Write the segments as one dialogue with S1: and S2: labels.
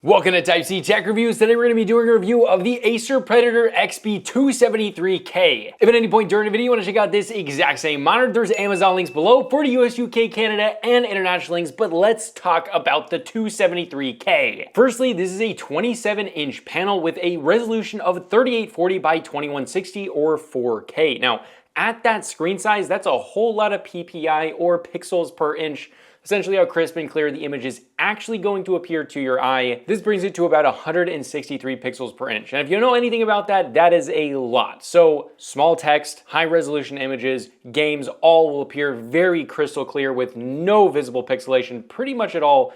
S1: Welcome to Type C Tech Reviews. Today we're going to be doing a review of the Acer Predator XB273K. If at any point during the video you want to check out this exact same monitor, there's Amazon links below for the US, UK, Canada, and international links, but let's talk about the 273K. Firstly, this is a 27-inch panel with a resolution of 3840 by 2160 or 4K. Now, at that screen size, that's a whole lot of PPI or pixels per inch. Essentially how crisp and clear the image is actually going to appear to your eye. This brings it to about 163 pixels per inch. And if you know anything about that, that is a lot. So small text, high resolution images, games, all will appear very crystal clear with no visible pixelation pretty much at all.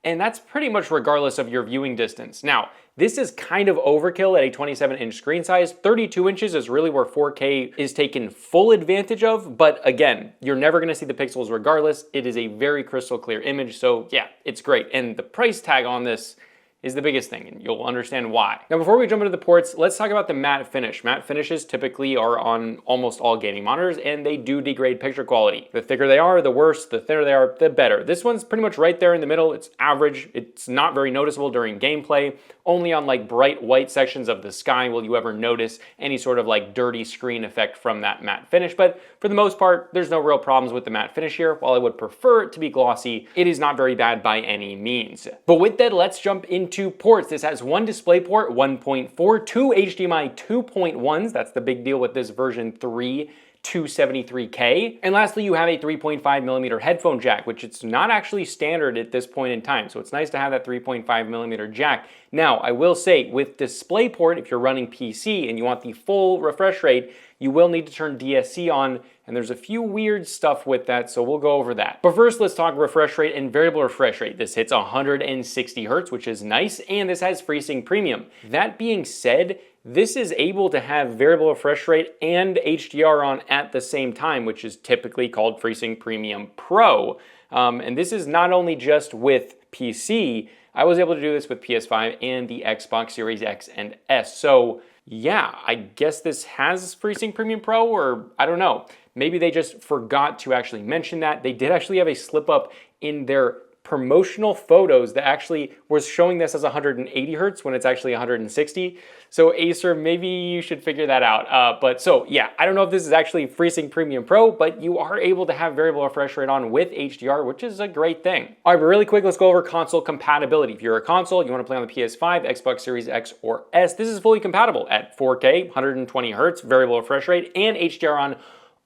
S1: And that's pretty much regardless of your viewing distance. Now, this is kind of overkill at a 27-inch screen size. 32 inches is really where 4K is taken full advantage of, but again, you're never gonna see the pixels regardless. It is a very crystal clear image, so yeah, it's great. And the price tag on this is the biggest thing, and you'll understand why. Now, before we jump into the ports, let's talk about the matte finish. Matte finishes typically are on almost all gaming monitors, and they do degrade picture quality. The thicker they are, the worse. The thinner they are, the better. This one's pretty much right there in the middle. It's average. It's not very noticeable during gameplay. Only on like bright white sections of the sky will you ever notice any sort of like dirty screen effect from that matte finish. But for the most part, there's no real problems with the matte finish here. While I would prefer it to be glossy, it is not very bad by any means. But with that, let's jump into ports. This has one DisplayPort 1.4, two HDMI 2.1s. That's the big deal with this version 3 273K. And lastly, you have a 3.5mm headphone jack, which it's not actually standard at this point in time. So it's nice to have that 3.5mm jack. Now, I will say with DisplayPort, if you're running PC and you want the full refresh rate, you will need to turn DSC on, and there's a few weird stuff with that, so we'll go over that. But first, let's talk refresh rate and variable refresh rate. This hits 160 Hz, which is nice, and this has FreeSync Premium. That being said, this is able to have variable refresh rate and HDR on at the same time, which is typically called FreeSync Premium Pro. And this is not only just with PC, I was able to do this with PS5 and the Xbox Series X and S. So yeah, I guess this has FreeSync Premium Pro, or I don't know. Maybe they just forgot to actually mention that. They did actually have a slip up in their promotional photos that actually was showing this as 180 Hz when it's actually 160. So Acer, maybe you should figure that out. But so yeah, I don't know if this is actually FreeSync Premium Pro, but you are able to have variable refresh rate on with HDR, which is a great thing. All right, but really quick, let's go over console compatibility. If you're a console, you want to play on the PS5, Xbox Series X or S, this is fully compatible at 4K, 120 Hz, variable refresh rate, and HDR on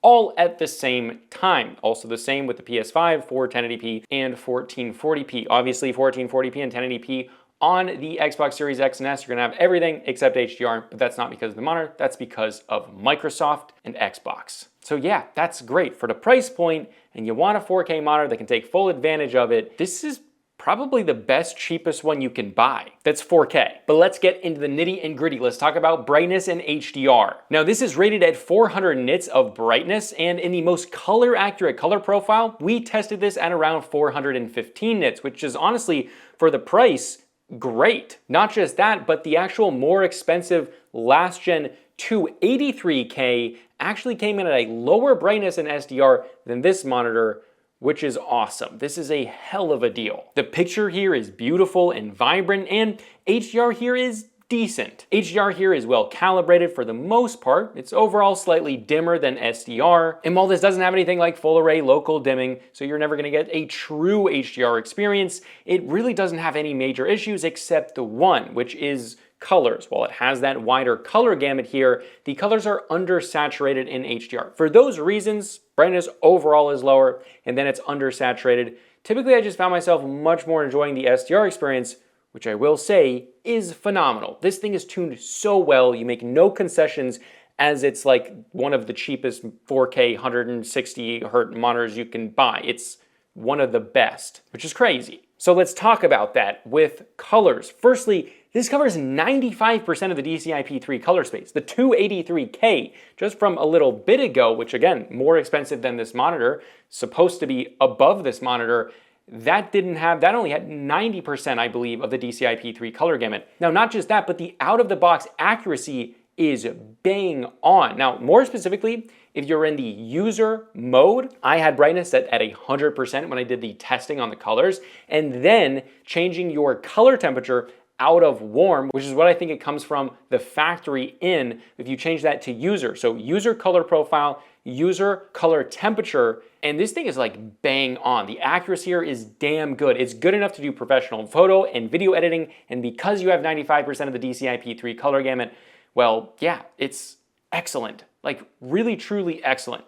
S1: all at the same time. Also the same with the PS5 for 1080p and 1440p. Obviously 1440p and 1080p on the Xbox Series X and S, you're gonna have everything except HDR, but that's not because of the monitor, that's because of Microsoft and Xbox. So yeah, that's great. For the price point, and you want a 4K monitor that can take full advantage of it, this is probably the best, cheapest one you can buy. That's 4K. But let's get into the nitty and gritty. Let's talk about brightness and HDR. Now, this is rated at 400 nits of brightness, and in the most color accurate color profile, we tested this at around 415 nits, which is honestly, for the price, great. Not just that, but the actual more expensive last gen 283K actually came in at a lower brightness in SDR than this monitor, which is awesome. This is a hell of a deal. The picture here is beautiful and vibrant, and HDR here is decent. HDR here is well calibrated for the most part. It's overall slightly dimmer than SDR, and while this doesn't have anything like full array local dimming, so you're never gonna get a true HDR experience, it really doesn't have any major issues except the one, which is colors. While it has that wider color gamut here, the colors are undersaturated in HDR. For those reasons, brightness overall is lower, and then it's undersaturated. Typically, I just found myself much more enjoying the SDR experience, which I will say is phenomenal. This thing is tuned so well, you make no concessions, as it's like one of the cheapest 4K 160 Hz monitors you can buy. It's one of the best, which is crazy. So let's talk about that with colors. Firstly, this covers 95% of the DCI-P3 color space. The 283K, just from a little bit ago, which again, more expensive than this monitor, supposed to be above this monitor, that only had 90%, I believe, of the DCI-P3 color gamut. Now, not just that, but the out-of-the-box accuracy is bang on. Now, more specifically, if you're in the user mode, I had brightness set at 100% when I did the testing on the colors, and then changing your color temperature out of warm, which is what I think it comes from the factory in, if you change that to user. So user color profile, user color temperature, and this thing is like bang on. The accuracy here is damn good. It's good enough to do professional photo and video editing, and because you have 95% of the DCI-P3 color gamut, well, yeah, it's excellent. Like really, truly excellent.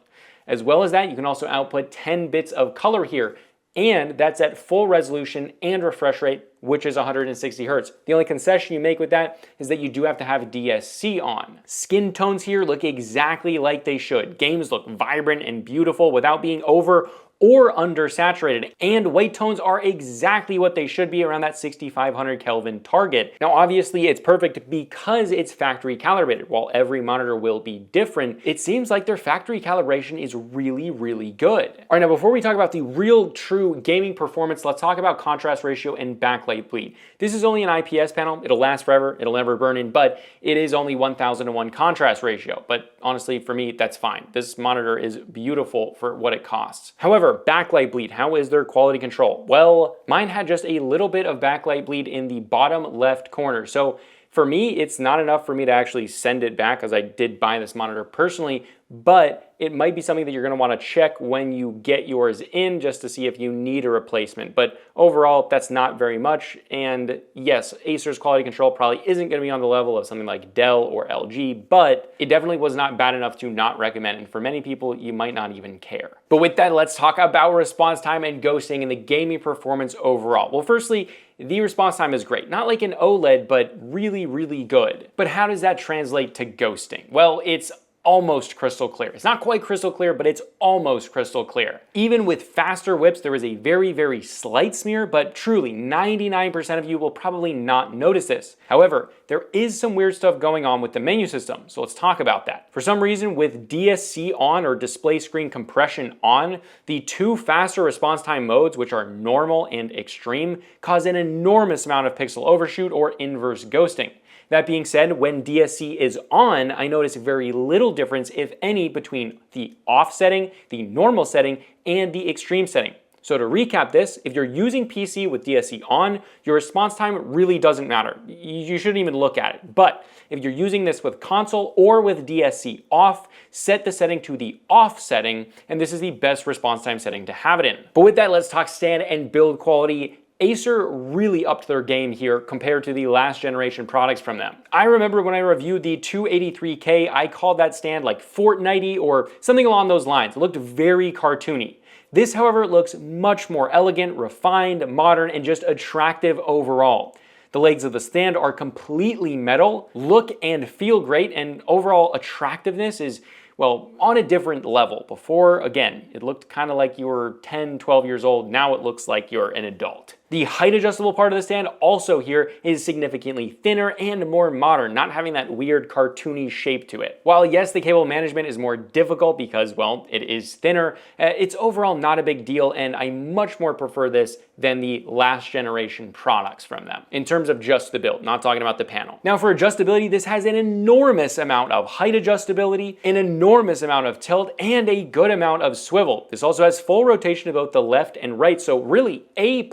S1: As well as that, you can also output 10 bits of color here, and that's at full resolution and refresh rate, which is 160 Hertz. The only concession you make with that is that you do have to have DSC on. Skin tones here look exactly like they should. Games look vibrant and beautiful without being over or undersaturated, and white tones are exactly what they should be, around that 6500 Kelvin target. Now obviously it's perfect because it's factory calibrated. While every monitor will be different, it seems like their factory calibration is really, really good. All right, now before we talk about the real true gaming performance, let's talk about contrast ratio and backlight bleed. This is only an IPS panel. It'll last forever, it'll never burn in, but it is only 1000:1 contrast ratio. But honestly, for me, that's fine. This monitor is beautiful for what it costs. However, backlight bleed, how is their quality control? Well, mine had just a little bit of backlight bleed in the bottom left corner. So for me, it's not enough for me to actually send it back, as I did buy this monitor personally, but it might be something that you're gonna wanna check when you get yours in, just to see if you need a replacement. But overall, that's not very much. And yes, Acer's quality control probably isn't gonna be on the level of something like Dell or LG, but it definitely was not bad enough to not recommend. And for many people, you might not even care. But with that, let's talk about response time and ghosting and the gaming performance overall. Well, firstly, the response time is great. Not like an OLED, but really, really good. But how does that translate to ghosting? Well, it's almost crystal clear. It's not quite crystal clear, but it's almost crystal clear. Even with faster whips, there is a very, very slight smear, but truly 99% of you will probably not notice this. However, there is some weird stuff going on with the menu system, so let's talk about that. For some reason, with DSC on, or display screen compression on, the two faster response time modes, which are normal and extreme, cause an enormous amount of pixel overshoot or inverse ghosting. That being said, when DSC is on, I notice very little difference, if any, between the off setting, the normal setting, and the extreme setting. So to recap this, if you're using PC with DSC on, your response time really doesn't matter. You shouldn't even look at it. But if you're using this with console or with DSC off, set the setting to the off setting, and this is the best response time setting to have it in. But with that, let's talk stand and build quality. Acer really upped their game here compared to the last generation products from them. I remember when I reviewed the 283K, I called that stand like Fortnite-y or something along those lines. It looked very cartoony. This, however, looks much more elegant, refined, modern, and just attractive overall. The legs of the stand are completely metal, look and feel great, and overall attractiveness is, well, on a different level. Before, again, it looked kind of like you were 10, 12 years old. Now it looks like you're an adult. The height adjustable part of the stand also here is significantly thinner and more modern, not having that weird cartoony shape to it. While yes, the cable management is more difficult because, well, it is thinner, it's overall not a big deal, and I much more prefer this than the last generation products from them, in terms of just the build, not talking about the panel. Now for adjustability, this has an enormous amount of height adjustability, an enormous amount of tilt, and a good amount of swivel. This also has full rotation to both the left and right, so really A++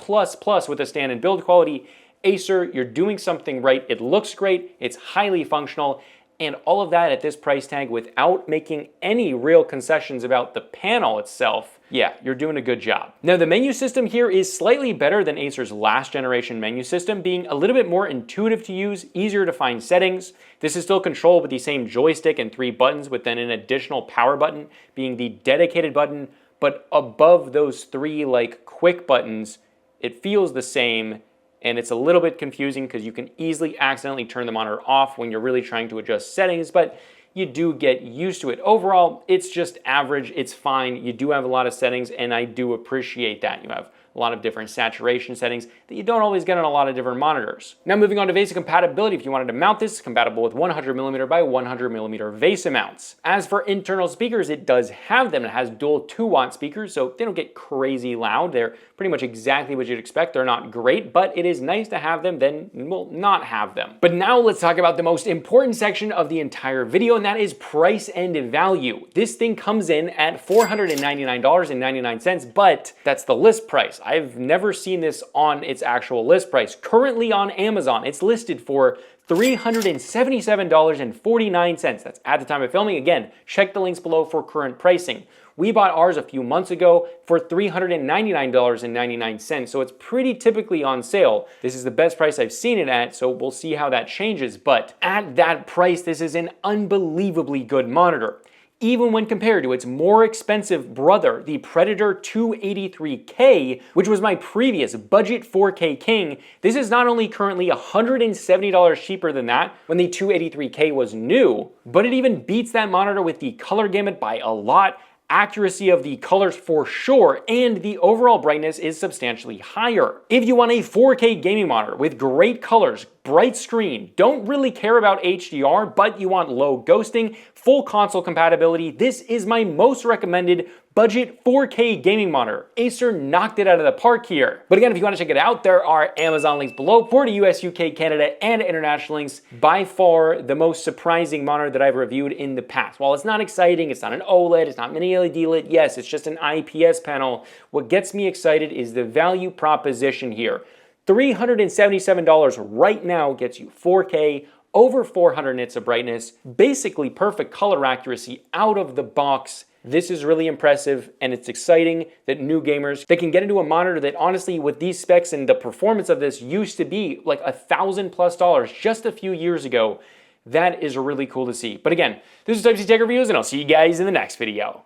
S1: with the stand and build quality. Acer, you're doing something right. It looks great, it's highly functional, and all of that at this price tag without making any real concessions about the panel itself. Yeah, you're doing a good job. Now the menu system here is slightly better than Acer's last generation menu system, being a little bit more intuitive to use, easier to find settings. This is still controlled with the same joystick and 3 buttons, with then an additional power button being the dedicated button, but above those 3 like quick buttons, it feels the same, and it's a little bit confusing because you can easily accidentally turn the monitor off when you're really trying to adjust settings, but you do get used to it. Overall, it's just average, it's fine. You do have a lot of settings, and I do appreciate that. You have a lot of different saturation settings that you don't always get on a lot of different monitors. Now moving on to Vesa compatibility, if you wanted to mount this, it's compatible with 100mm by 100mm Vesa mounts. As for internal speakers, it does have them. It has dual 2-watt speakers, so they don't get crazy loud. They're pretty much exactly what you'd expect. They're not great, but it is nice to have them than, well, not have them. But now let's talk about the most important section of the entire video, and that is price and value. This thing comes in at $499.99, but that's the list price. I've never seen this on its actual list price. Currently on Amazon, it's listed for $377.49. That's at the time of filming. Again, check the links below for current pricing. We bought ours a few months ago for $399.99, so it's pretty typically on sale. This is the best price I've seen it at, so we'll see how that changes. But at that price, this is an unbelievably good monitor. Even when compared to its more expensive brother, the Predator 283K, which was my previous budget 4K king, this is not only currently $170 cheaper than that when the 283K was new, but it even beats that monitor with the color gamut by a lot, accuracy of the colors for sure, and the overall brightness is substantially higher. If you want a 4K gaming monitor with great colors, bright screen, don't really care about HDR, but you want low ghosting, full console compatibility, this is my most recommended budget 4K gaming monitor. Acer knocked it out of the park here. But again, if you want to check it out, there are Amazon links below for the US, UK, Canada, and international links. By far the most surprising monitor that I've reviewed in the past. While it's not exciting, it's not an OLED, it's not mini LED lit, yes, it's just an IPS panel. What gets me excited is the value proposition here. $377 right now gets you 4K, over 400 nits of brightness, basically perfect color accuracy out of the box. This is really impressive, and it's exciting that new gamers, they can get into a monitor that honestly with these specs and the performance of this used to be like $1,000+ just a few years ago. That is really cool to see. But again, this is Type C Tech Reviews, and I'll see you guys in the next video.